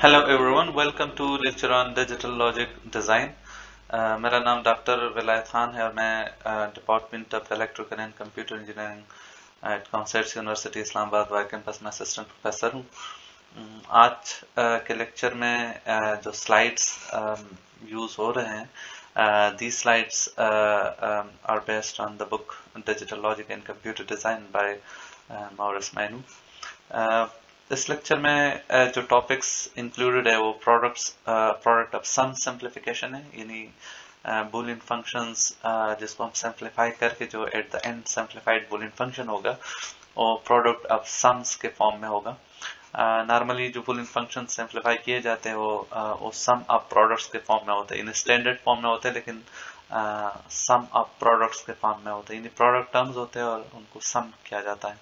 Hello everyone, welcome to lecture on digital logic design. मेरा नाम doctor विलायत खान है और मैं department of electrical and computer engineering at COMSATS university Islamabad Wah campus में असिस्टेंट प्रोफेसर हूँ। आज के लेक्चर में जो स्लाइड्स यूज हो रहे हैं, these slides are based on the book Digital Logic and Computer Design by Maurice Manu. इस लेक्चर में जो टॉपिक्स इंक्लूडेड है वो प्रोडक्ट ऑफ सम सिंप्लीफिकेशन है, यानी बूलियन फंक्शंस जिसको हम सिंप्लीफाई करके जो at the end simplified Boolean function होगा वो प्रोडक्ट ऑफ सम्स के फॉर्म में होगा। नॉर्मली जो बूलियन फंक्शन सिंप्लीफाई किए जाते हैं वो सम ऑफ प्रोडक्ट्स के फॉर्म में होते हैं, इन स्टैंडर्ड फॉर्म में होते हैं, लेकिन सम ऑफ प्रोडक्ट्स के फॉर्म में होते हैं, यानी प्रोडक्ट टर्म्स होते हैं और उनको सम किया जाता है,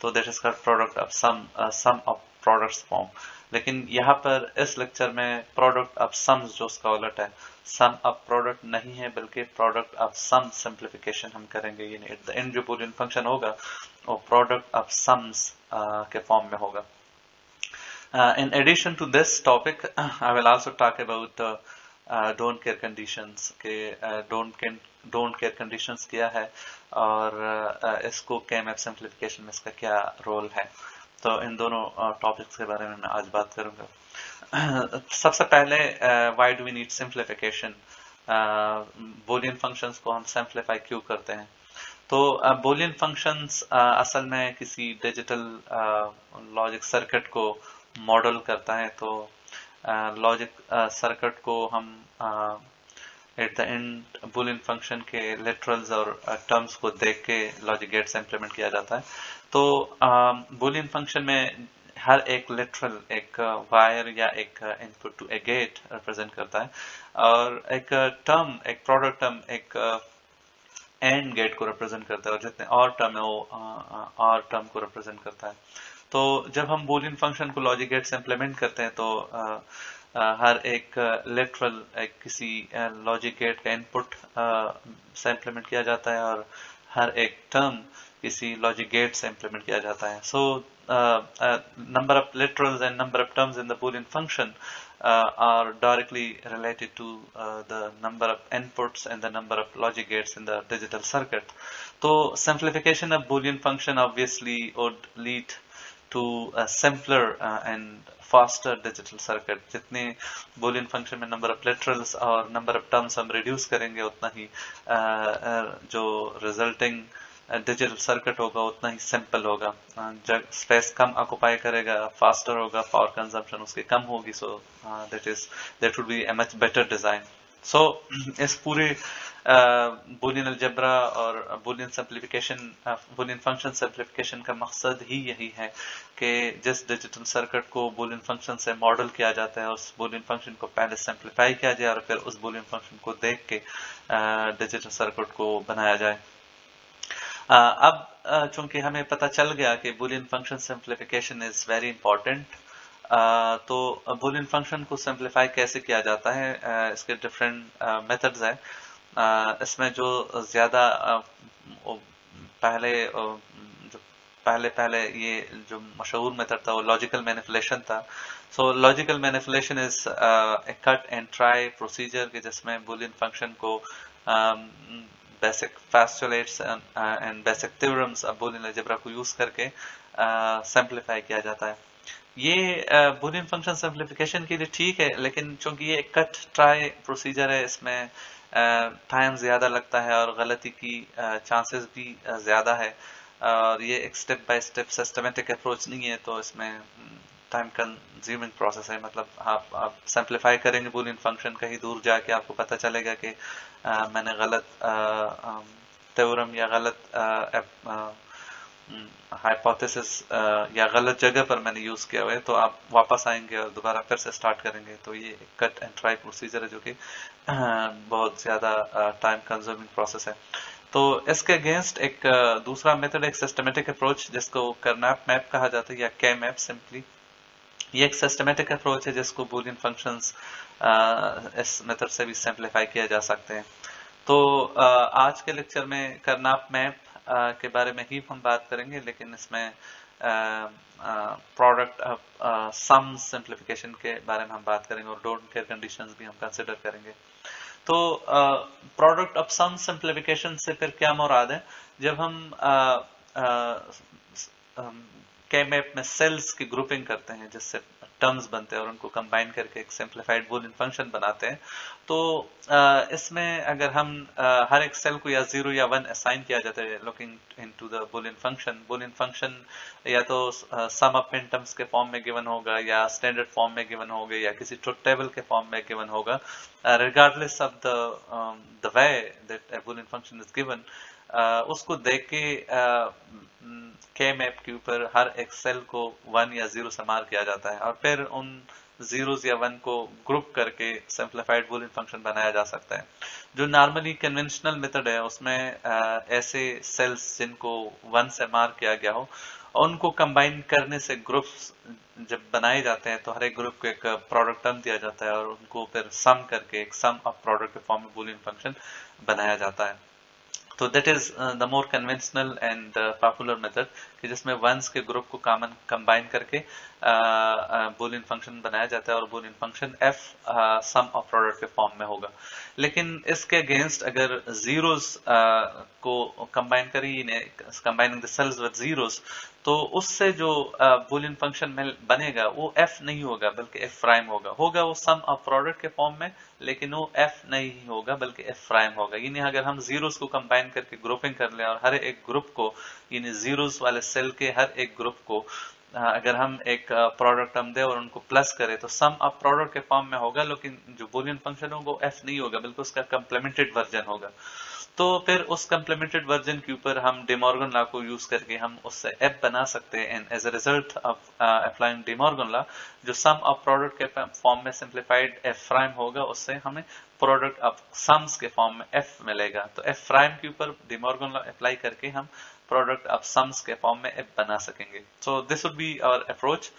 तो that is called product of sum of products form. लेकिन यहाँ पर इस लेक्चर में प्रोडक्ट ऑफ सम्स जो उसका उलट है, सम ऑफ प्रोडक्ट नहीं है बल्कि प्रोडक्ट ऑफ सम सिंप्लीफिकेशन हम करेंगे, यानी एट द एंड जो बूलियन फंक्शन होगा वो प्रोडक्ट ऑफ सम्स के फॉर्म में होगा। In addition to this topic, I will also talk about don't care conditions के don't care conditions क्या है और इसको KMF simplification में इसका क्या रोल है, तो इन दोनों टॉपिक्स के बारे में मैं आज बात करूंगा। सबसे पहले why do we need simplification, Boolean functions को हम सिंप्लीफाई क्यों करते हैं। तो बूलियन फंक्शंस असल में किसी डिजिटल लॉजिक सर्किट को मॉडल करता है, तो लॉजिक सर्किट को हम at the end Boolean function के लिटरल्स और टर्म्स को देख के लॉजिक गेट्स इंप्लीमेंट किया जाता है। तो बूलियन फंक्शन में हर एक लिटरल एक वायर या एक input to a gate represent करता है और एक टर्म, एक प्रोडक्ट टर्म एक एंड गेट को रिप्रेजेंट करता है और जितने और टर्म है वो और टर्म को रिप्रेजेंट करता है। तो जब हम बूलियन फंक्शन को लॉजिक गेट से इम्प्लीमेंट करते हैं तो हर एक लिटरल एक किसी लॉजिक गेट का इनपुट से इम्प्लीमेंट किया जाता है और हर एक टर्म किसी लॉजिक गेट से इम्प्लीमेंट किया जाता है। सो number of literals and number of terms in the Boolean function are directly related to the number of inputs and the number of logic gates in the digital circuit. So simplification of Boolean function obviously would lead to a simpler and faster digital circuit. जितने Boolean function में number of literals और number of terms हम reduce करेंगे उतना ही जो resulting digital circuit होगा उतना ही सिंपल होगा, स्पेस कम ऑक्युपाई करेगा, फास्टर होगा, पावर कंजम्पशन उसकी कम होगी, so that would be a much better design. So इस पूरे बूलियन अलजेब्रा और बूलियन फंक्शन सिंप्लीफिकेशन का मकसद ही यही है कि जिस डिजिटल सर्किट को बूलियन फंक्शन से मॉडल किया जाता है उस बूलियन फंक्शन को पहले सिंप्लीफाई किया जाए और फिर उस बूलियन फंक्शन को देख के डिजिटल सर्किट को बनाया जाए। अब चूंकि हमें पता चल गया कि Boolean function simplification is very important, तो बूलियन फंक्शन को सिंप्लीफाई कैसे किया जाता है, इसके डिफरेंट मेथड्स हैं। इसमें जो ज्यादा पहले ये जो मशहूर मेथड था वो लॉजिकल मैनिपुलेशन था। सो logical manipulation is a cut and try procedure के जिसमें बूलियन फंक्शन को basic postulates and basic theorems of Boolean algebra को यूज करके सिंप्लीफाई किया जाता है। ये बूलियन फंक्शन सिंप्लीफिकेशन के लिए ठीक है, लेकिन चूंकि ये कट ट्राई प्रोसीजर है इसमें टाइम ज्यादा लगता है और गलती की चांसेस भी ज्यादा है और ये एक step by step systematic approach नहीं है, तो इसमें टाइम कंज्यूमिंग प्रोसेस है। मतलब आप सिंप्लीफाई करेंगे बूलियन फंक्शन, कहीं दूर जाके आपको पता चलेगा कि मैंने गलत थ्योरम या गलत हाइपोथेसिस या गलत जगह पर मैंने यूज किया हुआ है, तो आप वापस आएंगे और दोबारा फिर से स्टार्ट करेंगे। तो ये कट एंड ट्राई प्रोसीजर है जो कि बहुत ज्यादा टाइम कंज्यूमिंग प्रोसेस है। तो इसके अगेंस्ट एक दूसरा मेथड एक सिस्टमेटिक अप्रोच जिसको कर्नैप मैप कहा जाता है या के मैप सिंपली, ये एक सिस्टमेटिक अप्रोच है जिसको बूलियन फंक्शंस इस मेथड से भी सिंप्लीफाई किया जा सकते हैं। तो आज के लेक्चर में कर्नैप मैप के बारे में ही हम बात करेंगे, लेकिन इसमें प्रोडक्ट सम सिंप्लीफिकेशन के बारे में हम बात करेंगे और डोंट केयर कंडीशंस भी हम कंसिडर करेंगे। तो प्रोडक्ट ऑफ सम सिंप्लीफिकेशन से फिर क्या मुराद है, जब हम के मैप में सेल्स की ग्रुपिंग करते हैं जिससे टर्म्स बनते हैं और उनको कंबाइन करके एक सिंप्लीफाइड बूलियन फंक्शन बनाते हैं, तो इसमें अगर हम हर एक सेल को या 0 या 1 असाइन किया जाता है looking into the Boolean function या तो सम ऑफ मिनटर्म्स के फॉर्म में गिवन होगा या स्टैंडर्ड फॉर्म में गिवन होगा या किसी ट्रुथ टेबल के फॉर्म में गिवन होगा, regardless of the way that a boolean function is given, उसको देख के मैप के ऊपर हर एक सेल को 1 या 0 से मार्क किया जाता है और फिर उन जीरोस या 1 को ग्रुप करके सिंप्लीफाइड बूलियन फंक्शन बनाया जा सकता है। जो नॉर्मली कन्वेंशनल मेथड है उसमें ऐसे सेल्स जिनको 1 से मार्क किया गया हो उनको कंबाइन करने से ग्रुप्स जब बनाए जाते हैं तो हर एक ग्रुप को एक प्रोडक्ट टर्म दिया जाता है और उनको फिर सम करके एक सम ऑफ प्रोडक्ट के फॉर्म में बूलियन फंक्शन बनाया जाता है। तो that is the more conventional and popular method कि जिसमें वंस के ग्रुप को कॉमन कंबाइन करके बूलियन फंक्शन बनाया जाता है और Boolean function F sum of product के फॉर्म में होगा। लेकिन इसके अगेंस्ट अगर जीरोस को कंबाइन करिए, combining the cells with zeros, तो उससे जो बूलियन फंक्शन में बनेगा वो एफ नहीं होगा बल्कि एफ प्राइम होगा वो सम ऑफ प्रोडक्ट के फॉर्म में, लेकिन वो एफ नहीं होगा बल्कि एफ प्राइम होगा। यानी अगर हम जीरोस को कंबाइन करके ग्रुपिंग कर लें और हर एक ग्रुप को, यानी जीरोस वाले सेल के हर एक ग्रुप को अगर हम एक प्रोडक्ट टर्म दे और उनको प्लस करें तो सम ऑफ प्रोडक्ट के फॉर्म में होगा, लेकिन जो बूलियन फंक्शन होगा वो एफ नहीं होगा बल्कि उसका कंप्लीमेंटेड वर्जन होगा। तो फिर उस कंप्लीमेंटेड वर्जन के ऊपर हम डे मॉर्गन लॉ को यूज करके हम उससे एफ बना सकते हैं and as a result of applying De Morgan law जो सम ऑफ प्रोडक्ट के फॉर्म में सिंप्लीफाइड एफ प्राइम होगा उससे हमें प्रोडक्ट ऑफ सम्स के फॉर्म में एफ मिलेगा। तो एफ प्राइम के ऊपर डे मॉर्गन लॉ अप्लाई करके हम प्रोडक्ट ऑफ सम्स के फॉर्म में एफ बना सकेंगे। So this would be our approach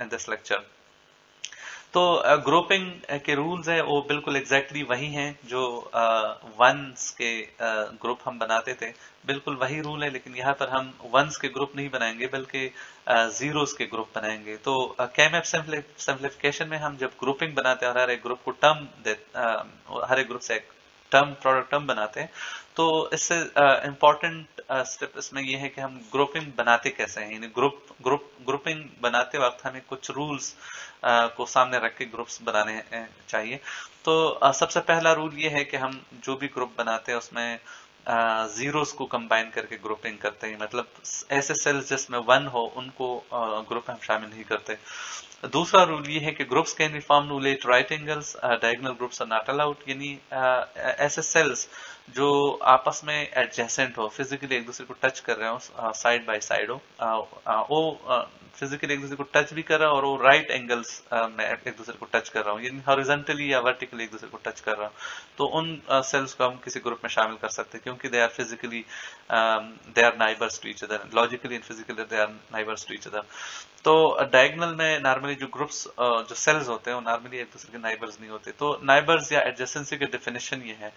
in this lecture. तो ग्रुपिंग के रूल्स है वो बिल्कुल एग्जैक्टली वही हैं जो वंस के ग्रुप हम बनाते थे, बिल्कुल वही रूल है, लेकिन यहाँ पर हम वंस के ग्रुप नहीं बनाएंगे बल्कि जीरोस के ग्रुप बनाएंगे। तो के-मैप सिंप्लीफिकेशन में हम जब ग्रुपिंग बनाते हैं और हर एक ग्रुप को हर एक ग्रुप से एक प्रोडक्ट टर्म बनाते हैं, तो इससे इम्पोर्टेंट स्टेप इसमें यह है कि हम ग्रुपिंग बनाते कैसे हैं। यानी ग्रुपिंग बनाते वक्त हमें कुछ रूल्स को सामने रख के ग्रुप्स बनाने चाहिए। तो सबसे पहला रूल ये है कि हम जो भी ग्रुप बनाते हैं उसमें जीरोस को कंबाइन करके ग्रुपिंग करते हैं, मतलब ऐसे सेल्स जिसमें 1 हो उनको ग्रुप में हम शामिल नहीं करते। दूसरा रूल ये है कि groups can be formed to let right angles, diagonal groups are not allowed. यानी ऐसे सेल्स जो आपस में एडजेसेंट हो, फिजिकली एक दूसरे को टच कर रहे हो, साइड बाय साइड हो, वो फिजिकली एक दूसरे को टच भी कर रहा हो और वो राइट एंगल्स में एक दूसरे को टच कर रहा हूँ, यानी हॉरिजॉन्टली या वर्टिकली एक दूसरे को टच कर रहा हूँ, तो उन सेल्स को हम किसी ग्रुप में शामिल कर सकते हैं क्योंकि they are physically they are neighbours to each other, logically and physically they are neighbours to each other. तो डायगोनल में नॉर्मली जो ग्रुप्स जो सेल्स होते हैं वो नॉर्मली एक दूसरे के नाइबर्स नहीं होते। तो नाइबर्स या एडजेसेंसी की डेफिनेशन ये है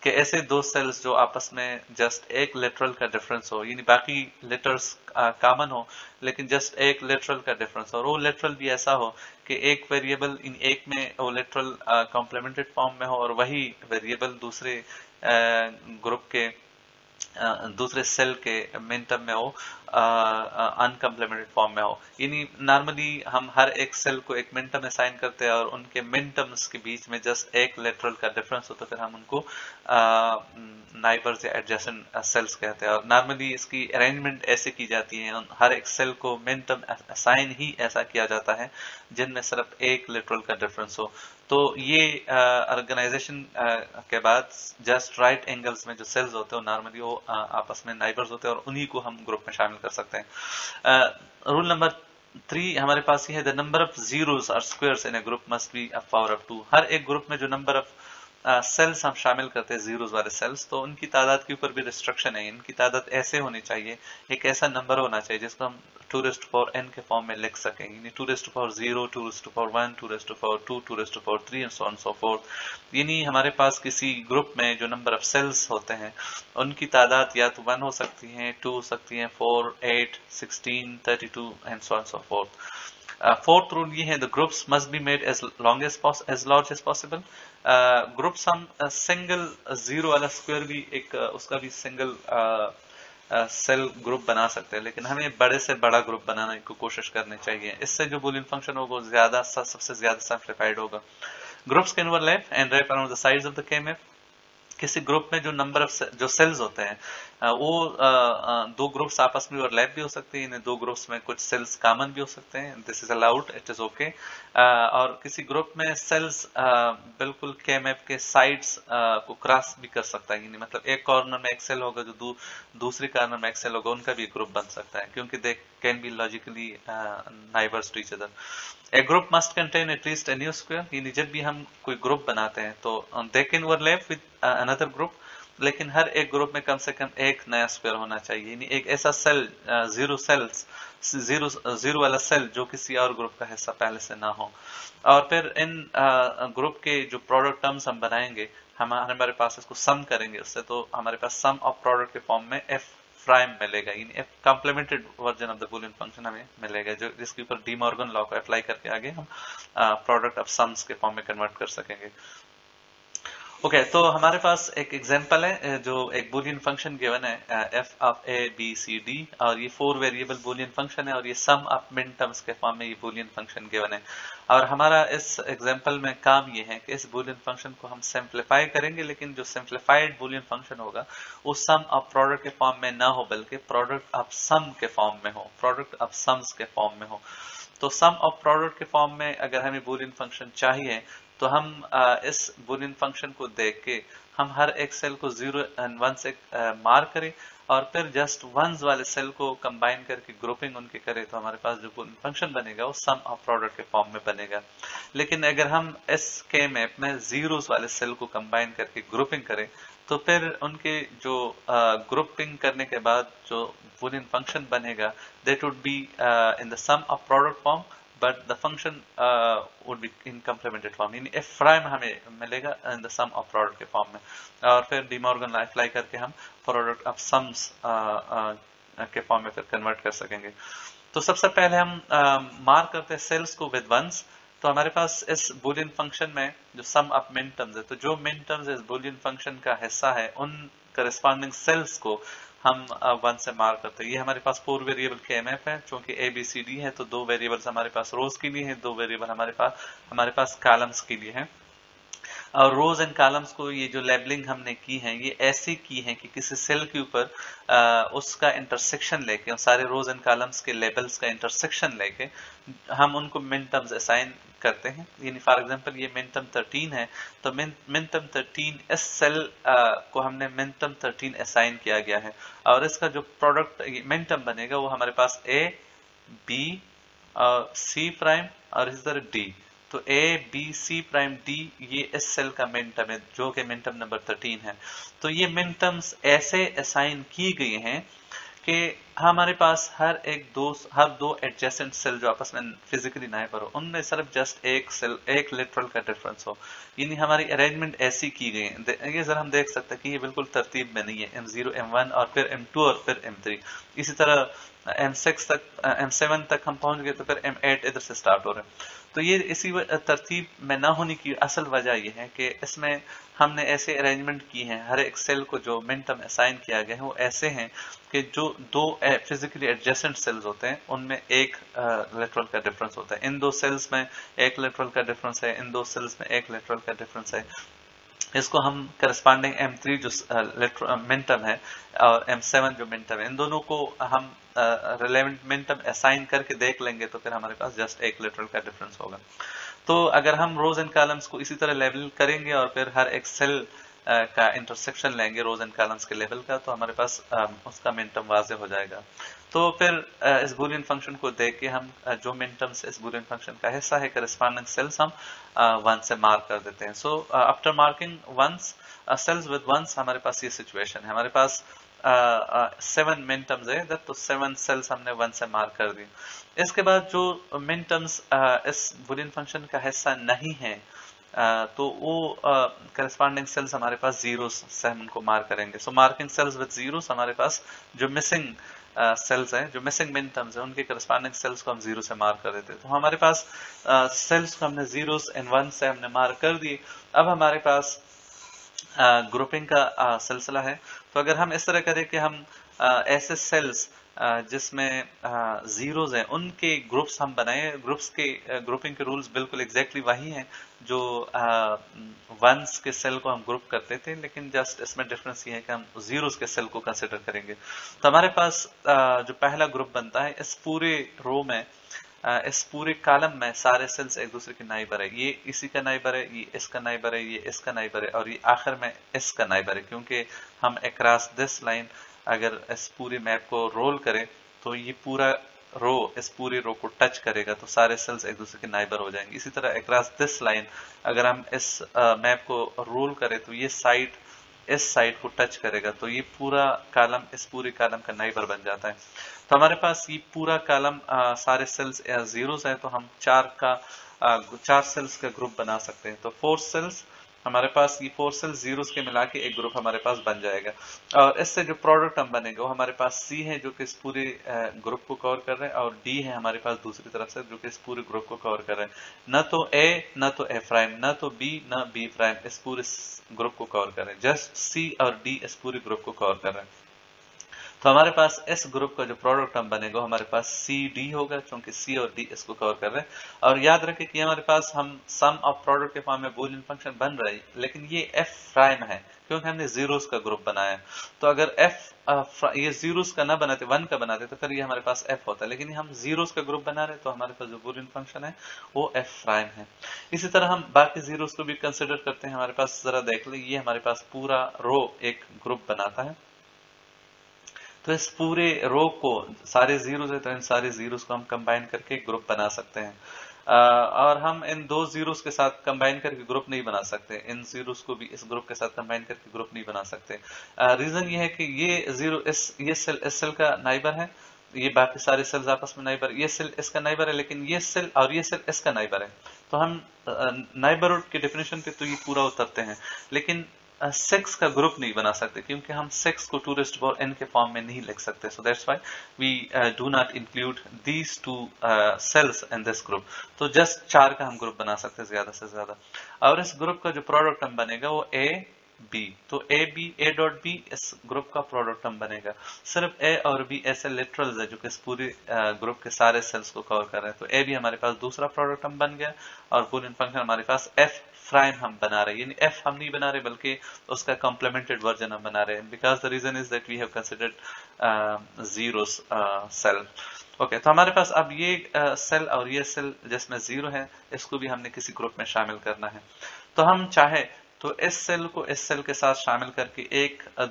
कि ऐसे दो सेल्स जो आपस में जस्ट एक लेटरल का डिफरेंस हो, यानी बाकी लेटर्स कॉमन हो लेकिन जस्ट एक लेटरल का डिफरेंस हो, और वो लेटरल भी ऐसा हो कि एक वेरिएबल इन एक में वो लेटरल कॉम्प्लीमेंटेड फॉर्म में हो और वही वेरिएबल दूसरे ग्रुप के दूसरे सेल के मिन टर्म में हो अनकम्प्लीमेंटेड फॉर्म में हो। यानी नॉर्मली हम हर एक सेल को एक मिन टर्म असाइन करते हैं और उनके मिन टर्म्स के बीच में जस्ट एक लेटरल का डिफरेंस हो तो फिर हम उनको नाइबर्स या एडजेसेंट सेल्स कहते हैं। और नॉर्मली इसकी अरेंजमेंट ऐसे की जाती है, हर एक सेल को मिन टर्म असाइन ही ऐसा किया जाता है जिनमें सिर्फ एक लेटरल का डिफरेंस हो। तो ये ऑर्गेनाइजेशन के बाद जस्ट राइट एंगल्स में जो सेल्स होते हैं नॉर्मली वो आपस में नाइबर्स होते हैं और उन्हीं को हम ग्रुप में शामिल कर सकते हैं। रूल नंबर 3 हमारे पास ये है, द नंबर ऑफ जीरोस और squares in A group must be a power of 2। हर एक ग्रुप में जो नंबर ऑफ सेल्स हम शामिल करते हैं जीरोस वाले सेल्स, तो उनकी तादाद के ऊपर भी रिस्ट्रिक्शन है। इनकी तादाद ऐसे होनी चाहिए, एक ऐसा नंबर होना चाहिए जिसको हम 2 raised to power n के फॉर्म में लिख सकें, यानी 2 raised to power 0, 2 raised to power 1, 2 raised to power 2, 2 raised to power 3 and so on so forth। यानी हमारे पास किसी ग्रुप में जो नंबर ऑफ सेल्स होते हैं उनकी तादाद या तो 1 हो सकती है, 2 हो सकती है, 4, 8, 16, 32 and so on so forth। Fourth rule ये है, the groups must be made as large as possible. Groups हम सिंगल जीरो वाला स्क्वायर भी एक उसका भी सिंगल सेल ग्रुप बना सकते हैं, लेकिन हमें बड़े से बड़ा ग्रुप बनाने की कोशिश करनी चाहिए। इससे जो बूलियन फंक्शन होगा वो ज्यादा सबसे ज्यादा सिंप्लीफाइड होगा। Groups can overlap and wrap around the sides of the KMF। किसी ग्रुप में जो नंबर ऑफ जो सेल्स होते हैं वो दो ग्रुप्स आपस में ओवरलैप भी हो सकते हैं, इन दो ग्रुप्स में कुछ सेल्स कॉमन भी हो सकते हैं, this is allowed, it is okay. और किसी ग्रुप में सेल्स बिल्कुल KMF के साइड्स को क्रॉस भी कर सकता है, यानी मतलब एक कॉर्नर में एक सेल होगा जो दूसरी कॉर्नर में एक सेल होगा, उनका भी ग्रुप बन सकता है, क्योंकि they can be logically neighbours to each other. A group must contain at least a new square, यानी जब भी हम कोई ग्रुप बनाते हैं तो they can overlap with another group, लेकिन हर एक ग्रुप में कम से कम एक नया स्क्वायर होना चाहिए, यानी एक ऐसा सेल जीरो वाला सेल जो किसी और ग्रुप का हिस्सा पहले से ना हो। और फिर इन ग्रुप के जो प्रोडक्ट टर्म्स हम बनाएंगे, हमारे पास इसको सम करेंगे उससे, तो हमारे पास सम ऑफ प्रोडक्ट के फॉर्म में एफ प्राइम मिलेगा, यानी F complimented version of the Boolean function हमें मिलेगा, जो जिसके ऊपर डी मॉर्गन लॉ को अप्लाई करके आगे हम प्रोडक्ट ऑफ सम्स के फॉर्म में कन्वर्ट कर सकेंगे। ओके, तो हमारे पास एक एग्जांपल है जो एक बूलियन फंक्शन गिवन है F of A B C D, और ये 4 वेरिएबल बूलियन फंक्शन है, और ये सम ऑफ मिन टर्म्स के फॉर्म में ये बूलियन फंक्शन गिवन है। और हमारा इस एग्जांपल में काम ये है कि इस बूलियन फंक्शन को हम सिंप्लीफाई करेंगे, लेकिन जो सिंप्लीफाइड बूलियन फंक्शन होगा वो सम ऑफ प्रोडक्ट के फॉर्म में ना हो, बल्कि प्रोडक्ट ऑफ सम के फॉर्म में हो, प्रोडक्ट ऑफ सम्स के फॉर्म में हो। तो सम ऑफ प्रोडक्ट के फॉर्म में अगर हमें बूलियन फंक्शन चाहिए तो हम इस बूलियन फंक्शन को देख के हम हर एक सेल को 0 and 1 से मार्क करें, और फिर जस्ट वंस वाले सेल को कंबाइन करके ग्रुपिंग उनके करें, तो हमारे पास जो बूलियन फंक्शन बनेगा वो सम ऑफ प्रोडक्ट के फॉर्म में बनेगा। लेकिन अगर हम इस KMF में जीरोस वाले सेल को कंबाइन करके ग्रुपिंग करें, तो फिर उनके जो ग्रुपिंग करने के बाद जो बूलियन फंक्शन बनेगा that would be in the sum of product form, but the function would be in complemented form, यानी f प्राइम हमें मिलेगा in the sum of product के फॉर्म में, और फिर डी मॉर्गन लॉ अप्लाई करके हम प्रोडक्ट ऑफ सम्स के फॉर्म में फिर कन्वर्ट कर सकेंगे। तो सबसे पहले हम मार्क करते हैं सेल्स को विद वंस। तो हमारे पास इस बूलियन फंक्शन में जो सम ऑफ मिन टर्म्स है, तो जो मिन टर्म्स इस बूलियन फंक्शन का हिस्सा है उन करस्पॉन्डिंग सेल्स को हम 1 से मार्क करते हैं। ये हमारे पास 4 वेरिएबल KMF है, क्योंकि ABCD है तो 2 वेरिएबल्स हमारे पास रोज के लिए हैं, 2 वेरिएबल हमारे पास कॉलम्स के लिए हैं। और रोज एंड कॉलम्स को ये जो लेबलिंग हमने की है ये ऐसी की है कि किसी सेल के ऊपर उसका इंटरसेक्शन लेके, सारे रोज एंड कॉलम्स के लेबल्स का इंटरसेक्शन लेके हम उनको मिन टर्म्स असाइन करते हैं। यानी फॉर एग्जांपल ये मिन टर्म 13 है, तो मिन टर्म 13 इस सेल को हमने मिन टर्म 13 असाइन किया गया है, और इसका जो प्रोडक्ट मिन टर्म बनेगा वो हमारे पास A, B, C प्राइम और इस तरह D। तो A, B, C prime D ये इस सेल का मिन टर्म है जो कि मिन टर्म नंबर 13 है। तो ये मिन टर्म्स ऐसे असाइन की गई हैं कि हमारे पास हर दो एडजेसेंट सेल जो आपस में फिजिकली नाइबर हो, उनमें सिर्फ जस्ट एक सेल, एक लिटरल का डिफरेंस हो, यानी हमारी अरेंजमेंट ऐसी की गई है। ये जरा हम देख सकते हैं कि ये बिल्कुल तरतीब में नहीं है, M0, M1 और फिर M2 और फिर M3, इसी तरह M6 तक, M7 तक हम पहुंच गए तो फिर M8 इधर से स्टार्ट हो रहे हैं। तो ये इसी तरतीब में ना होने की असल वजह यह है कि इसमें हमने ऐसे अरेंजमेंट की है, हर एक सेल को जो मिन टर्म असाइन किया गया है वो ऐसे हैं कि जो दो फिजिकली एडजेसेंट सेल्स होते हैं उनमें एक लेटरल का डिफरेंस होता है, इन दो सेल्स में एक लेटरल का डिफरेंस है, इन दो सेल्स में एक लेटरल का डिफरेंस है। इसको हम करस्पॉन्डिंग M3 जो मिन टर्म है और M7 जो मिन टर्म है, इन दोनों को हम रिलेवेंट मिन टर्म असाइन करके देख लेंगे तो फिर हमारे पास जस्ट एक लिटरल का डिफरेंस होगा। तो अगर हम रोज एंड कॉलम्स को इसी तरह लेवल करेंगे और फिर हर एक सेल का इंटरसेक्शन लेंगे रोज एंड कॉलम्स के लेवल का, तो हमारे पास उसका मिनटर्म वाजे हो जाएगा। तो फिर इस बूलियन फंक्शन को देख के हम जो मिनटर्म्स इस बूलियन फंक्शन का हिस्सा है करस्पॉन्डिंग सेल्स हम 1 से मार्क कर देते हैं। So after marking ones cells with ones हमारे पास ये सिचुएशन है, हमारे पास 7 मिनटर्म्स है इधर, तो 7 सेल्स हमने 1 से मार्क कर दी। इसके बाद जो मिनटर्म्स इस बूलियन फंक्शन का हिस्सा नहीं है तो वो करस्पॉन्डिंग सेल्स हमारे पास जीरो से हम उनको मार्क करेंगे। सो मार्किंग सेल्स विद जीरोस, हमारे पास जो मिसिंग सेल्स हैं, जो मिसिंग मिनटर्म्स हैं, उनके करस्पॉन्डिंग सेल्स को हम जीरो से मार्क कर देते हैं। तो हमारे पास सेल्स को हमने जीरोस एंड 1 से हमने मार्क कर दिए। अब हमारे पास ग्रुपिंग का सिलसिला है। तो अगर हम इस तरह करें कि हम ऐसे सेल्स जिसमें जीरोज हैं उनके ग्रुप्स हम बनाए, ग्रुप्स के ग्रुपिंग के रूल्स बिल्कुल एग्जैक्टली वही हैं जो वंस के सेल को हम ग्रुप करते थे, लेकिन जस्ट इसमें डिफरेंस ये है कि हम जीरोज के सेल को कंसिडर करेंगे। तो हमारे पास जो पहला ग्रुप बनता है, इस पूरे रो में इस पूरे कॉलम में सारे सेल्स एक दूसरे के नाइबर है। ये इसी का नाइबर है, ये इसका नाइबर है, ये इसका नाइबर है, और ये आखिर में इसका नाइबर है, क्योंकि हम अक्रॉस दिस लाइन अगर इस पूरी मैप को रोल करें तो ये पूरा रो इस पूरी रो को टच करेगा, तो सारे सेल्स एक दूसरे के नाइबर हो जाएंगे। इसी तरह अक्रॉस दिस लाइन अगर हम इस मैप को रोल करें तो ये साइड इस साइड को टच करेगा, तो ये पूरा कॉलम इस पूरे कॉलम का नाइबर बन जाता है। तो हमारे पास ये पूरा कॉलम सारे सेल्स जीरोस है, तो हम 4 सेल्स का ग्रुप बना सकते हैं। तो 4 सेल्स हमारे पास, ये 4 सेल्स जीरोस के मिला के एक ग्रुप हमारे पास बन जाएगा। और इससे जो प्रोडक्ट हम बनेगा वो हमारे पास सी है जो कि इस पूरे ग्रुप को कवर कर रहे हैं, और डी है हमारे पास दूसरी तरफ से जो कि इस पूरे ग्रुप को कवर कर रहे हैं। न तो ए न तो ए प्राइम, न तो बी न बी प्राइम इस पूरे ग्रुप को कवर कर रहे हैं, जस्ट सी और डी इस पूरे ग्रुप को कवर कर रहे हैं। तो हमारे पास इस ग्रुप का जो प्रोडक्ट टर्म बनेगा हमारे पास सी डी होगा, क्योंकि सी और डी इसको कवर कर रहे हैं। और याद रखें कि हमारे पास हम सम ऑफ प्रोडक्ट के फॉर्म में बूलियन फंक्शन बन रहा है, लेकिन ये एफ प्राइम है क्योंकि हमने जीरोस का ग्रुप बनाया। तो अगर एफ ये जीरोस का ना बनाते 1 का बनाते तो फिर ये हमारे पास एफ होता है, लेकिन हम जीरोस का ग्रुप बना रहे हैं तो हमारे पास जो बूलियन फंक्शन है वो एफ प्राइम है। इसी तरह हम बाकी जीरोस को भी कंसिडर करते हैं। हमारे पास जरा देख ले, ये हमारे पास पूरा रो एक ग्रुप बनाता है, तो इस पूरे रो को सारे जीरोस है तो इन सारे जीरोस को हम कंबाइन करके ग्रुप बना सकते हैं। और हम इन 2 जीरोस के साथ कंबाइन करके ग्रुप नहीं बना सकते, इन जीरोस को भी इस ग्रुप के साथ कंबाइन करके ग्रुप नहीं बना सकते। रीजन ये है कि ये जीरो ये सेल इस सेल का नाइबर है, ये बाकी सारे सेल्स आपस में नाइबर, ये सेल इसका नाइबर है, लेकिन ये सेल और ये सेल इसका नाइबर है। तो हम नाइबरहुड के डेफिनेशन पे तो ये पूरा उतरते हैं, लेकिन सेक्स का ग्रुप नहीं बना सकते क्योंकि हम सेक्स को 2n के फॉर्म में नहीं लिख सकते। So that's why we do not include these 2 cells in this group. तो जस्ट 4 का हम ग्रुप बना सकते हैं ज्यादा से ज्यादा। और इस ग्रुप का जो प्रोडक्ट टर्म बनेगा वो ए बी, तो A B A dot B इस ग्रुप का प्रोडक्ट टर्म बनेगा। सिर्फ ए और बी ऐसे लिटरल्स है जो कि इस पूरे ग्रुप के सारे सेल्स को कवर कर रहे हैं। तो ए बी हमारे पास दूसरा प्रोडक्ट टर्म बन गया, और बूलियन फंक्शन हमारे पास एफ प्राइम हम बना रहे हैं, यानी एफ हम नहीं बना रहे बल्कि उसका कॉम्प्लीमेंटेड वर्जन हम बना रहे हैं, because the reason is that we have considered zeros cell. Okay, तो हमारे पास अब ये सेल और ये सेल जिसमें जीरो है इसको भी हमने किसी ग्रुप में शामिल करना है। तो हम चाहे तो इस सेल को इस सेल के साथ शामिल करके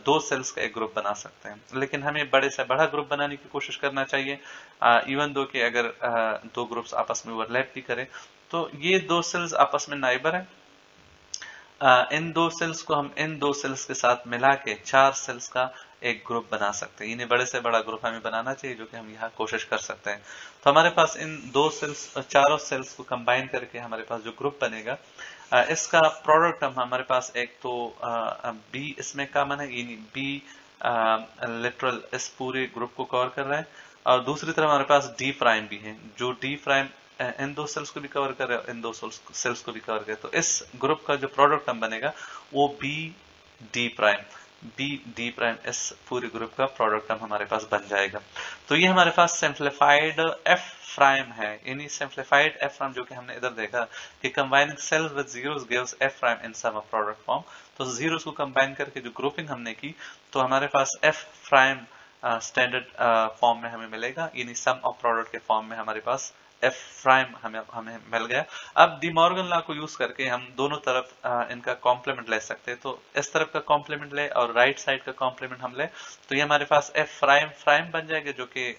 2 सेल्स का एक ग्रुप बना सकते हैं, लेकिन हमें बड़े से बड़ा ग्रुप बनाने की कोशिश करना चाहिए, इवन दो कि अगर 2 ग्रुप्स आपस में ओवरलैप भी करें। तो ये 2 सेल्स आपस में नाइबर है, इन 2 सेल्स को हम इन 2 सेल्स के साथ मिला के 4 सेल्स का एक ग्रुप बना सकते हैं। इन्हें बड़े से बड़ा ग्रुप हमें बनाना चाहिए, जो कि हम यहाँ कोशिश कर सकते हैं। तो हमारे पास इन 2 सेल्स चारों सेल्स को कंबाइन करके हमारे पास जो ग्रुप बनेगा इसका प्रोडक्ट हम हमारे पास एक तो बी इसमें कॉमन है, यानी बी लिटरल इस पूरे ग्रुप को कवर कर रहा है, और दूसरी तरफ हमारे पास डी प्राइम भी है जो डी प्राइम इन 2 सेल्स को भी कवर कर रहे हैं, इन 2 सेल्स को भी कवर करे। तो इस ग्रुप का जो प्रोडक्ट हम बनेगा वो बी डी प्राइम इस पूरे ग्रुप का प्रोडक्ट हम हमारे पास बन जाएगा। तो ये हमारे पास सिंप्लीफाइड एफ प्राइम है, यानी सिंप्लीफाइड एफ प्राइम जो कि हमने इधर देखा कि combining cells with zeros gives F prime in sum of product form. तो जीरोस को कंबाइन करके जो ग्रुपिंग हमने की तो हमारे पास एफ प्राइम स्टैंडर्ड फॉर्म में हमें मिलेगा, यानी सम ऑफ प्रोडक्ट के फॉर्म में हमारे पास एफ प्राइम हमें हमें मिल गया। अब डी मॉर्गन लॉ को यूज करके हम दोनों तरफ इनका कॉम्प्लीमेंट ले सकते हैं। तो इस तरफ का कॉम्प्लीमेंट ले और राइट साइड का कॉम्प्लीमेंट हम ले, तो ये हमारे पास एफ प्राइम प्राइम बन जाएगा, जो कि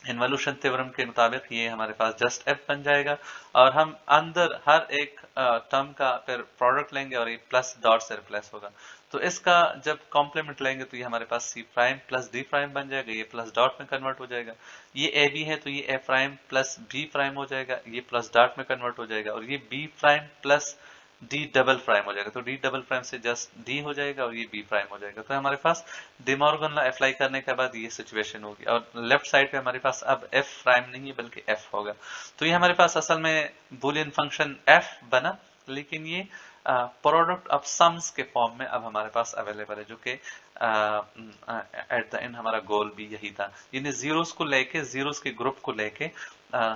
इन्वोल्यूशन थ्योरम के मुताबिक ये हमारे पास जस्ट एफ बन जाएगा। और हम अंदर हर एक टर्म का फिर प्रोडक्ट लेंगे और ये प्लस डॉट से रिप्लेस होगा। तो इसका जब कॉम्प्लीमेंट लेंगे तो ये हमारे पास C prime plus D prime बन जाएगा, ये प्लस डॉट में कन्वर्ट हो जाएगा। ये ए बी है तो ये ए प्राइम प्लस बी प्राइम हो जाएगा, ये प्लस डॉट में कन्वर्ट हो जाएगा। और ये B prime plus D double prime हो जाएगा, तो डी डबल प्राइम से जस्ट डी हो जाएगा और ये बी प्राइम हो जाएगा। तो हमारे पास डी मॉर्गन लॉ अप्लाई करने के बाद ये सिचुएशन होगी। और लेफ्ट साइड पे हमारे पास अब एफ प्राइम नहीं है बल्कि एफ होगा। तो ये हमारे पास असल में बुलियन फंक्शन एफ बना, लेकिन ये प्रोडक्ट ऑफ सम्स के फॉर्म में अब हमारे पास अवेलेबल है, जो कि एट द एंड हमारा गोल भी यही था। यानी जीरोस को लेके, जीरोस के ग्रुप को लेके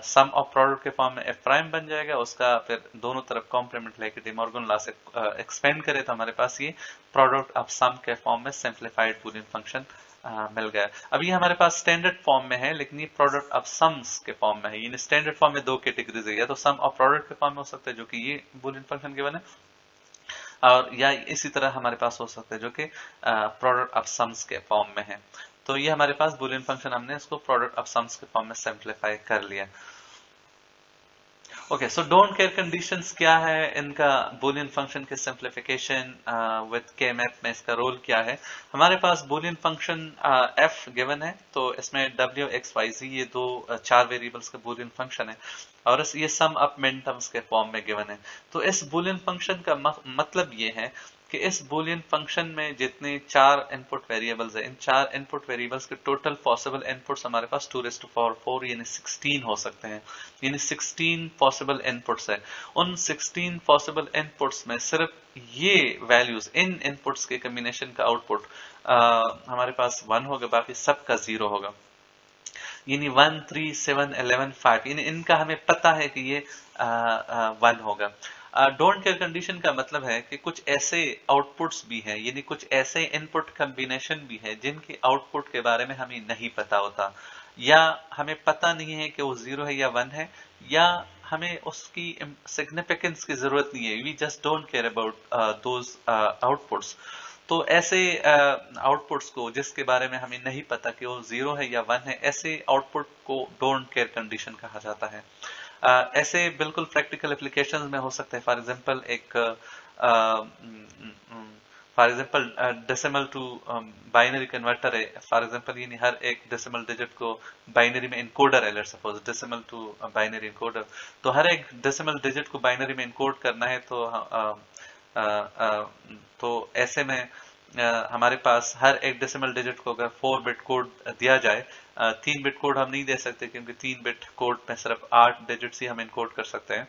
सम ऑफ प्रोडक्ट के फॉर्म में एफ प्राइम बन जाएगा। उसका फिर दोनों तरफ कॉम्प्लीमेंट लेके डी मॉर्गन लॉ से एक्सपेंड करे तो हमारे पास ये प्रोडक्ट ऑफ सम के फॉर्म में सिंप्लीफाइड बुलियन फंक्शन मिल गया। अब ये हमारे पास स्टैंडर्ड फॉर्म में है, लेकिन ये प्रोडक्ट ऑफ सम्स के फॉर्म में है। ये स्टैंडर्ड फॉर्म में दो कैटेगरीज है, या तो सम ऑफ प्रोडक्ट के फॉर्म में हो सकता है जो कि ये बुलियन फंक्शन गिवन है, और या इसी तरह हमारे पास हो सकता है जो कि प्रोडक्ट ऑफ सम्स के फॉर्म में है। तो ये हमारे पास बुलियन फंक्शन हमने इसको प्रोडक्ट ऑफ सम्स के फॉर्म में सिंप्लीफाई कर लिया। Okay, so don't care conditions क्या है इनका, बुलियन फंक्शन के सिंप्लीफिकेशन विद के मैप में इसका रोल क्या है। हमारे पास बुलियन फंक्शन एफ गिवन है, तो इसमें डब्ल्यू एक्स वाई जी ये दो चार वेरिएबल्स का बुलियन फंक्शन है, और ये सम ऑफ मिनटर्म्स के फॉर्म में गिवन है। तो इस बुलियन फंक्शन का मतलब ये है कि इस बुलियन फंक्शन में जितने चार इनपुट वेरिएबल्स है, इन चार इनपुट वेरिएबल्स के टोटल पॉसिबल इनपुट्स हमारे पास 2⁴ यानी 16 हो सकते हैं। यानी 16 पॉसिबल इनपुट्स है। उन 16 पॉसिबल इनपुट्स में सिर्फ ये वैल्यूज, इन इनपुट्स के कम्बिनेशन का आउटपुट हमारे पास 1 होगा, बाकी सबका 0 होगा। यानी 1, 3, 7, 11, 5 यानी इनका हमें पता है कि ये 1 होगा। डोंट केयर कंडीशन का मतलब है कि कुछ ऐसे आउटपुट्स भी हैं, यानी कुछ ऐसे इनपुट कॉम्बिनेशन भी है जिनके आउटपुट के बारे में हमें नहीं पता होता, या हमें पता नहीं है कि वो 0 है या 1 है, या हमें उसकी सिग्निफिकेंस की जरूरत नहीं है। We just don't care about those outputs. तो ऐसे आउटपुट्स को जिसके बारे में हमें नहीं पता कि वो 0 है या 1 है, ऐसे आउटपुट को डोंट केयर कंडीशन कहा जाता है। ऐसे बिल्कुल प्रैक्टिकल एप्लीकेशंस में हो सकते हैं। For example decimal to binary converter है। फॉर एग्जांपल यानी हर एक डेसिमल डिजिट को बाइनरी में इनकोडर है, let's suppose decimal to binary encoder. तो हर एक डेसिमल डिजिट को बाइनरी में इनकोड करना है, तो ऐसे में हमारे पास हर एक डेसिमल डिजिट को अगर 4 बिट कोड दिया जाए, 3 बिट कोड हम नहीं दे सकते क्योंकि 3 बिट कोड में सिर्फ 8 डिजिट्स ही हम इनकोड कर सकते हैं।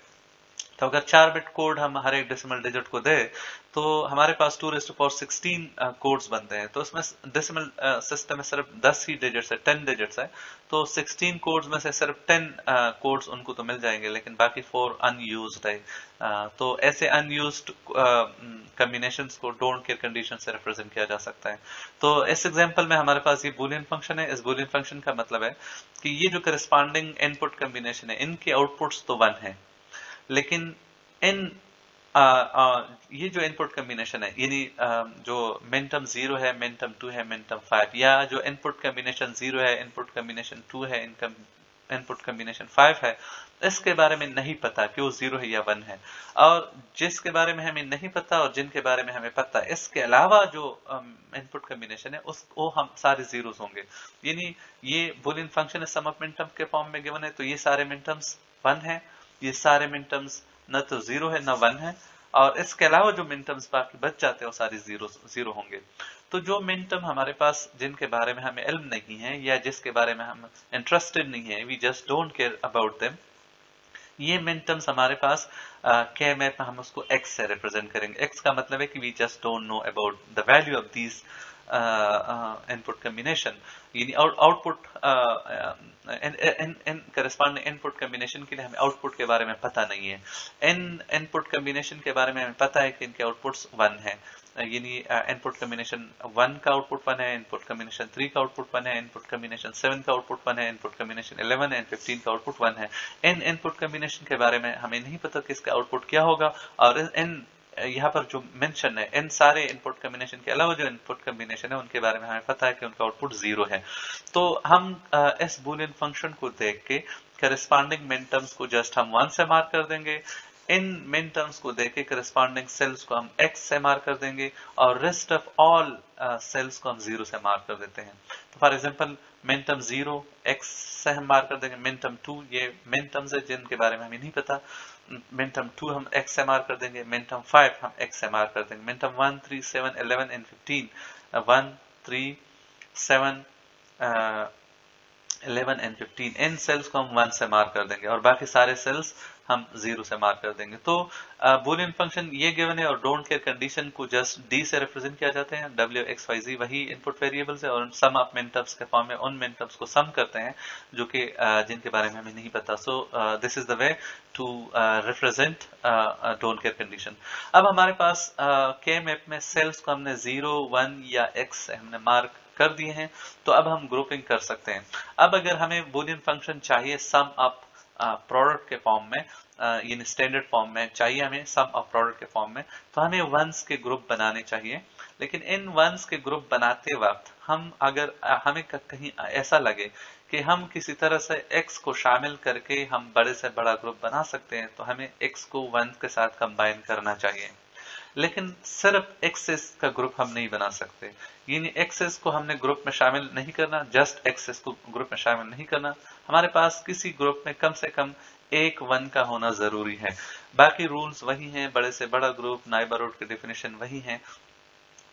तो अगर 4 बिट कोड हम हर एक डेसिमल डिजिट को दे तो हमारे पास 2⁴16 कोड्स बनते हैं। तो इसमें डेसिमल सिस्टम में सिर्फ 10 ही डिजिट्स है, 10 डिजिट्स है। तो 16 कोड्स में से सिर्फ 10 कोड्स उनको तो मिल जाएंगे, लेकिन बाकी 4 अनयूज्ड है। तो ऐसे अनयूज्ड कॉम्बिनेशंस को डोंट केयर कंडीशन से रिप्रेजेंट किया जा सकता है। तो इस एग्जांपल में हमारे पास ये बूलियन फंक्शन है। इस बूलियन फंक्शन का मतलब है कि ये जो करस्पॉन्डिंग इनपुट कॉम्बिनेशन है, इनके आउटपुट्स तो 1 है, लेकिन ये जो इनपुट कॉम्बिनेशन है, यानी जो मिनटर्म 0 है, मिनटर्म 2 है, मिनटर्म 5, या जो इनपुट कॉम्बिनेशन 0 है, इनपुट कॉम्बिनेशन 2 है, इनपुट कॉम्बिनेशन 5 है, इसके बारे में नहीं पता कि वो 0 है या 1 है। और जिसके बारे में हमें नहीं पता और जिनके बारे में हमें पता, इसके अलावा जो इनपुट कॉम्बिनेशन है वो हम सारे जीरोस होंगे। यानी ये बूलियन फंक्शन है, सम ऑफ मिनटर्म के फॉर्म में गिवन है, तो ये सारे मिनटर्म्स 1 है, ये सारे मिनटर्म्स न तो 0 है न 1 है, और इसके अलावा जो मिनटर्म्स बाकी बच जाते हैं वो सारे 0 होंगे। तो जो मिनटर्म हमारे पास जिनके बारे में हमें इल्म नहीं है या जिसके बारे में हम इंटरेस्टेड नहीं है, we just don't care about them, ये मिनटर्म्स हमारे पास के मैप में हम उसको x से रिप्रेजेंट करेंगे। x का मतलब है कि we just don't know about the value of these input combination, यानी output in corresponding input combination के लिए हमें आउटपुट के बारे में पता नहीं है। इन इनपुट कम्बिनेशन के बारे में हमें पता है कि इनके आउटपुट्स 1 है, यानी इनपुट कम्बिनेशन 1 का आउटपुट 1 है, इनपुट कम्बिनेशन 3 का आउटपुट 1 है, इनपुट कम्बिनेशन 7 का आउटपुट 1 है, इनपुट कम्बिनेशन 11 एंड 15 का आउटपुट 1 है। इन इनपुट कम्बिनेशन के बारे में हमें नहीं पता कि इसका आउटपुट क्या होगा, और इन यहाँ पर जो मेंशन है इन सारे इनपुट कम्बिनेशन के अलावा जो इनपुट कम्बिनेशन है उनके बारे में हमें पता है कि उनका आउटपुट 0 है। तो हम इस बूलियन फंक्शन को देख के करस्पॉन्डिंग मिन टर्म्स को जस्ट हम 1 से मार्क कर देंगे, इन मिन टर्म्स को देके करस्पॉन्डिंग सेल्स को हम x से मार्क कर देंगे, और रेस्ट ऑफ ऑल सेल्स को हम 0 से मार्क कर देते हैं। तो for example min term 0 x से हम मार्क कर देंगे, मिन टर्म 2 ये मिन टर्म्स है जिनके बारे में हमें नहीं पता, मिन टर्म 2 हम x से मार्क कर देंगे, मिन टर्म 5 हम x से मार्क कर देंगे, मिन टर्म 1 3 7 11 एंड 15 1 3 7 11 एंड 15 इन सेल्स को हम 1 से मार्क कर देंगे, और बाकी सारे सेल्स हम 0 से मार्क कर देंगे। तो बूलियन फंक्शन ये गिवन है, और डोंट केयर कंडीशन को जस्ट डी से रिप्रेजेंट किया जाते हैं, w x y z वही इनपुट वेरिएबल्स है, और सम ऑफ मिन टर्म्स के फॉर्म में उन मिन टर्म्स को सम करते हैं जो कि जिनके बारे में हमें नहीं पता। So this is the way to represent don't care condition. अब हमारे पास के मैप में सेल्स को हमने 0 1 या x से हमने मार्क कर दिए हैं, तो अब हम ग्रुपिंग कर सकते हैं। अब अगर हमें बूलियन फंक्शन चाहिए सम ऑफ प्रोडक्ट के फॉर्म में, यानी स्टैंडर्ड फॉर्म में चाहिए हमें सम ऑफ प्रोडक्ट के फॉर्म में, तो हमें वंस के ग्रुप बनाने चाहिए। लेकिन इन वंस के ग्रुप बनाते वक्त हम अगर हमें कहीं ऐसा लगे कि हम किसी तरह से x को शामिल करके हम बड़े से बड़ा ग्रुप बना सकते हैं, तो हमें x को 1 के साथ कंबाइन करना चाहिए। लेकिन सिर्फ एक्सेस का ग्रुप हम नहीं बना सकते, यानी एक्सेस को हमने ग्रुप में शामिल नहीं करना, जस्ट एक्सेस को ग्रुप में शामिल नहीं करना, हमारे पास किसी ग्रुप में कम से कम एक 1 का होना जरूरी है। बाकी रूल्स वही हैं, बड़े से बड़ा ग्रुप, नाइबरहुड की डेफिनेशन वही है।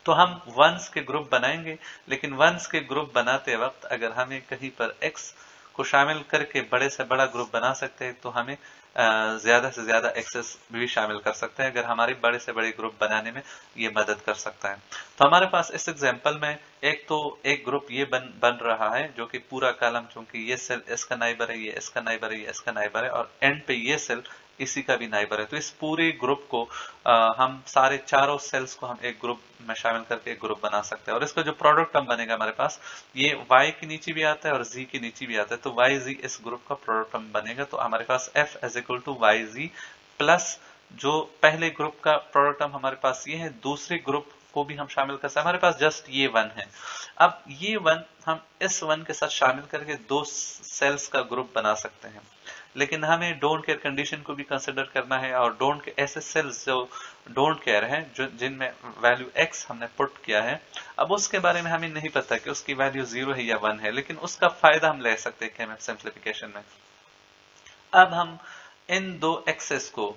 तो हम वंस के ग्रुप बनाएंगे, लेकिन वंस के ग्रुप बनाते वक्त अगर हमें कहीं पर एक्स को शामिल करके बड़े से बड़ा ग्रुप बना सकते हैं, तो हमें ज्यादा से ज्यादा एक्सेस भी शामिल कर सकते हैं, अगर हमारे बड़े से बड़े ग्रुप बनाने में ये मदद कर सकता है। तो हमारे पास इस एग्जांपल में एक ग्रुप ये बन रहा है जो कि पूरा कॉलम, चूंकि ये सेल इसका नाइबर है, ये इसका नाइबर है, ये इसका नाइबर है, और एंड पे ये सेल इसी का भी नाइबर है। तो इस पूरे ग्रुप को हम सारे चारों सेल्स को हम एक ग्रुप में शामिल करके एक ग्रुप बना सकते हैं, और इसका जो प्रोडक्ट टर्म बनेगा हमारे पास, ये y के नीचे भी आता है और z के नीचे भी आता है, तो yz इस ग्रुप का प्रोडक्ट टर्म बनेगा। तो हमारे पास f is equal to yz plus जो पहले ग्रुप का प्रोडक्ट टर्म हमारे पास ये है, दूसरे ग्रुप को भी हम शामिल कर सकते हैं, हमारे पास जस्ट ये 1 है। अब ये 1 हम इस 1 के साथ शामिल करके 2 सेल्स का ग्रुप बना सकते हैं, लेकिन हमें डोंट केयर कंडीशन को भी कंसिडर करना है, और ऐसे सेल्स जो डोंट केयर है, जो जिनमें वैल्यू x हमने पुट किया है, अब उसके बारे में हमें नहीं पता कि उसकी वैल्यू 0 है या 1 है, लेकिन उसका फायदा हम ले सकते हैं केएमएफ सिंप्लीफिकेशन में। अब हम इन 2 एक्सेस को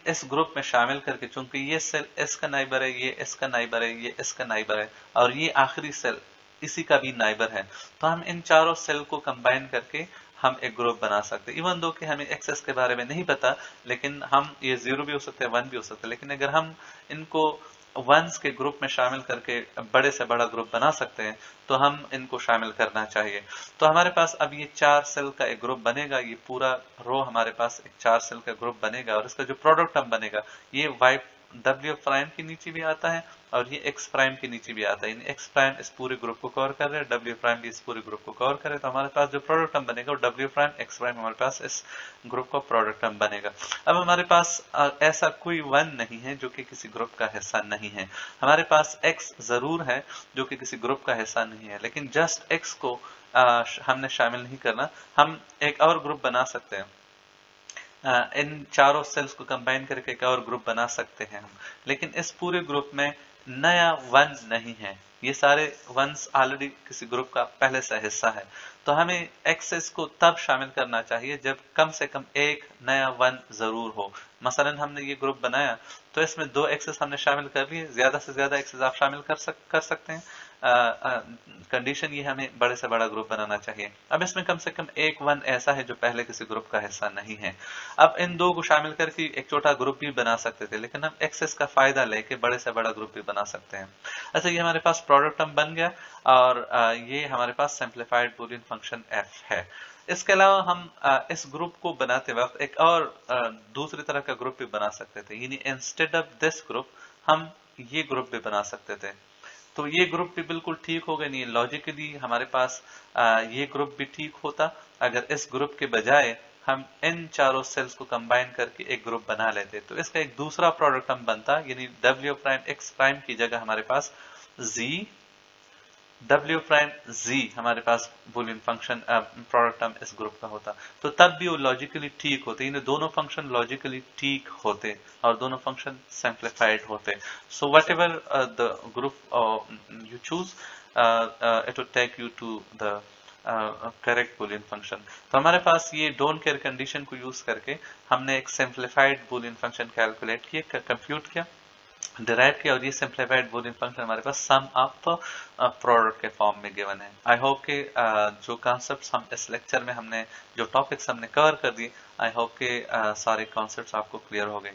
इस ग्रुप में शामिल करके, चूंकि ये सेल इसका नाइबर है, ये इसका नाइबर है, ये इसका नाइबर है, और ये आखिरी सेल इसी का भी नाइबर है, तो हम इन चारों सेल को कंबाइन करके हम एक ग्रुप बना सकते हैं। इवन दो कि हमें एक्सेस के बारे में नहीं पता, लेकिन हम ये 0 भी हो सकते हैं, 1 भी हो सकते हैं, लेकिन अगर हम इनको वंस के ग्रुप में शामिल करके बड़े से बड़ा ग्रुप बना सकते हैं, तो हम इनको शामिल करना चाहिए। तो हमारे पास अब ये 4 सेल का एक ग्रुप बनेगा, ये पूरा रो हमारे पास एक 4 सेल का ग्रुप बनेगा, और इसका जो प्रोडक्ट टर्म बनेगा ये y w प्राइम के नीचे भी आता है और ये x प्राइम के नीचे भी आता है, यानी x प्राइम इस पूरे ग्रुप को कवर कर रहे हैं, w प्राइम भी इस पूरे ग्रुप को कवर करे, तो हमारे पास जो प्रोडक्ट टर्म बनेगा वो w प्राइम x प्राइम हमारे पास इस ग्रुप का प्रोडक्ट टर्म बनेगा। अब हमारे पास ऐसा कोई 1 नहीं है जो कि किसी ग्रुप का हिस्सा नहीं है, हमारे पास x जरूर है जो कि किसी ग्रुप का हिस्सा नहीं है, लेकिन जस्ट x को हमने शामिल नहीं करना, हम एक और ग्रुप बना सकते हैं, इन चारों सेल्स को कंबाइन करके एक और ग्रुप बना सकते हैं हम, लेकिन इस पूरे ग्रुप में नया 1 नहीं है, ये सारे वंस ऑलरेडी किसी ग्रुप का पहले से हिस्सा है। तो हमें एक्सेस को तब शामिल करना चाहिए जब कम से कम एक नया 1 जरूर हो। मसलन हमने ये ग्रुप बनाया तो इसमें 2 एक्सेस हमने शामिल कर लिए, ज्यादा से ज्यादा एक्सेस आप शामिल कर सकते हैं, कंडीशन ये हमें बड़े से बड़ा ग्रुप बनाना चाहिए। अब इसमें कम से कम एक वन ऐसा है जो पहले किसी ग्रुप का हिस्सा नहीं है। अब इन दो को शामिल करके एक छोटा ग्रुप भी बना सकते थे, लेकिन हम एक्सेस का फायदा लेके बड़े से बड़ा ग्रुप भी बना सकते हैं। अच्छा, ये हमारे पास प्रोडक्ट टर्म बन गया और ये हमारे पास सिंप्लीफाइड बूलियन फंक्शन एफ है। इसके अलावा हम इस ग्रुप को बनाते वक्त एक और दूसरी तरह का ग्रुप भी बना सकते थे, यानी इंस्टेड ऑफ दिस ग्रुप हम ये ग्रुप भी बना सकते थे। तो ये ग्रुप भी बिल्कुल ठीक हो गया, नहीं लॉजिकली हमारे पास ये ग्रुप भी ठीक होता अगर इस ग्रुप के बजाय हम इन चारों सेल्स को कंबाइन करके एक ग्रुप बना लेते। तो इसका एक दूसरा प्रोडक्ट हम बनता, यानी w प्राइम x प्राइम की जगह हमारे पास z w प्राइम z हमारे पास बूलियन फंक्शन प्रोडक्ट टर्म इस ग्रुप का होता। तो तब भी वो लॉजिकली ठीक होते, इन दोनों फंक्शन लॉजिकली ठीक होते और दोनों फंक्शन सिंप्लीफाइड होते। So whatever the group you choose it will take you to the correct Boolean function. तो हमारे पास ये डोंट केयर कंडीशन को यूज करके हमने एक सिंप्लीफाइड बूलियन फंक्शन कैलकुलेट किया, कंप्यूट किया, डिराइव किया, और ये सिंप्लीफाइड बूलियन फंक्शन हमारे पास सम ऑफ प्रोडक्ट के फॉर्म में गिवन है। आई होप कि जो कॉन्सेप्ट्स हम इस लेक्चर में हमने जो टॉपिक्स हमने कवर कर दिए, आई होप कि सारे कॉन्सेप्ट्स आपको क्लियर हो गए।